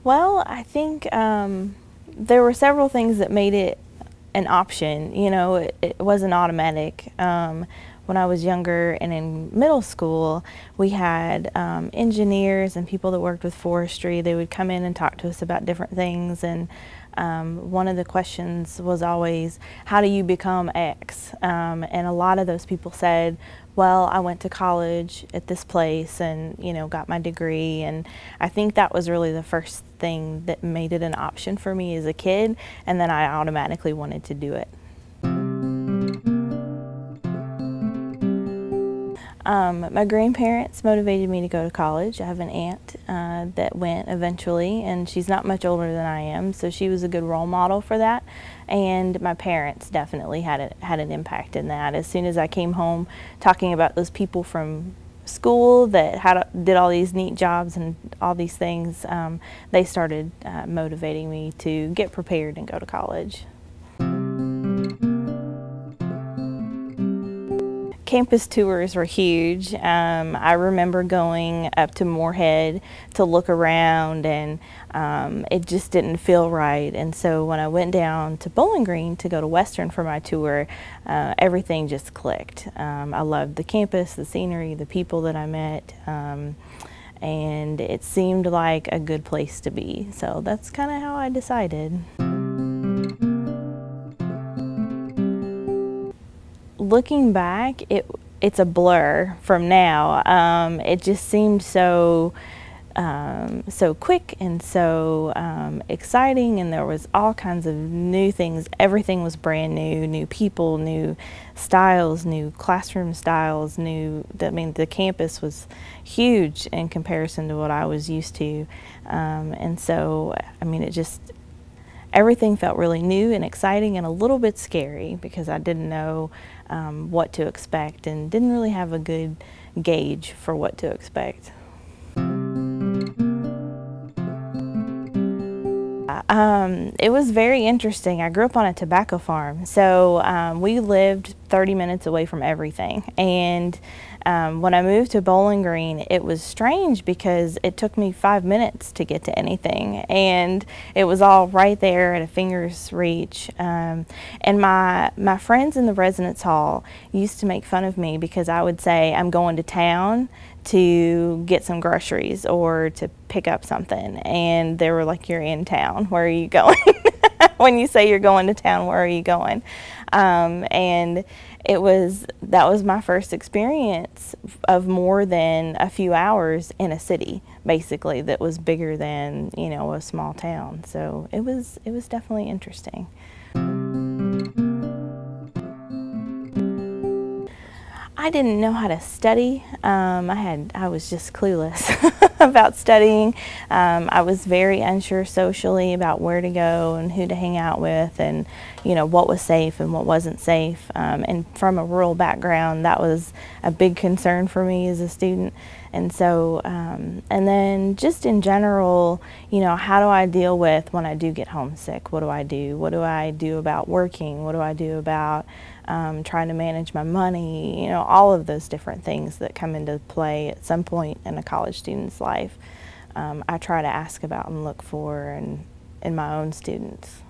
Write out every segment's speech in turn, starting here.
Well, I think there were several things that made it an option. You know, it wasn't automatic. When I was younger and in middle school, we had engineers and people that worked with forestry. They would come in and talk to us about different things, and one of the questions was always, how do you become X? And a lot of those people said, well, I went to college at this place and, you know, got my degree. And I think that was really the first thing that made it an option for me as a kid, and then I automatically wanted to do it. My grandparents motivated me to go to college. I have an aunt that went eventually, and she's not much older than I am, so she was a good role model for that. And my parents definitely had an impact in that. As soon as I came home talking about those people from school that did all these neat jobs and all these things, they started motivating me to get prepared and go to college. Campus tours were huge. I remember going up to Moorhead to look around, and it just didn't feel right. And so when I went down to Bowling Green to go to Western for my tour, everything just clicked. I loved the campus, the scenery, the people that I met, and it seemed like a good place to be. So that's kind of how I decided. Looking back, it's a blur from now. It just seemed so quick and so exciting, and there was all kinds of new things. Everything was brand new, new people, new styles, new classroom styles, the campus was huge in comparison to what I was used to. And so, I mean, everything felt really new and exciting and a little bit scary because I didn't know what to expect and didn't really have a good gauge for what to expect. It was very interesting. I grew up on a tobacco farm, so we lived 30 minutes away from everything. And when I moved to Bowling Green, it was strange because it took me 5 minutes to get to anything, and it was all right there at a finger's reach. And my friends in the residence hall used to make fun of me because I would say I'm going to town to get some groceries or to pick up something, and they were like, you're in town, where are you going? When you say you're going to town, where are you going? And that was my first experience of more than a few hours in a city, basically, that was bigger than, you know, a small town. So it was definitely interesting. I didn't know how to study. I was just clueless about studying. I was very unsure socially about where to go and who to hang out with, and you know, what was safe and what wasn't safe. And from a rural background, that was a big concern for me as a student. And so, and then just in general, you know, how do I deal with when I do get homesick? What do I do? What do I do about working? What do I do about trying to manage my money? You know, all of those different things that come into play at some point in a college student's life. I try to ask about and look for in my own students.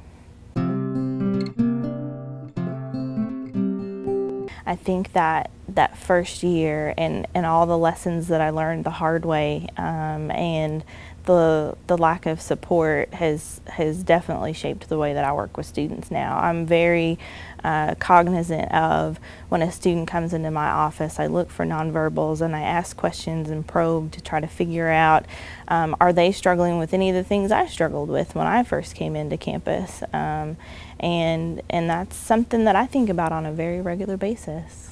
I think that first year and all the lessons that I learned the hard way, and the lack of support has definitely shaped the way that I work with students now. I'm very cognizant of when a student comes into my office, I look for nonverbals and I ask questions and probe to try to figure out, are they struggling with any of the things I struggled with when I first came into campus? And that's something that I think about on a very regular basis.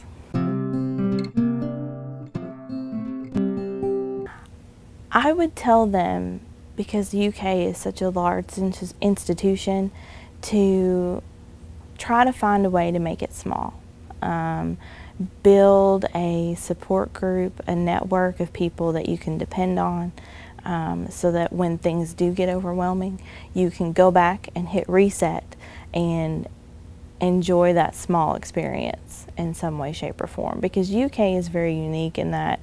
I would tell them, because the UK is such a large institution, to try to find a way to make it small. Build a support group, a network of people that you can depend on, so that when things do get overwhelming, you can go back and hit reset and enjoy that small experience in some way, shape, or form, because UK is very unique in that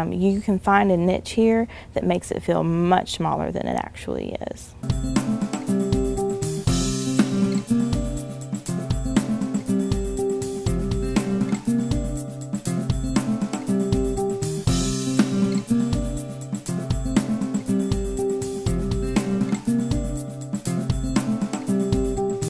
you can find a niche here that makes it feel much smaller than it actually is.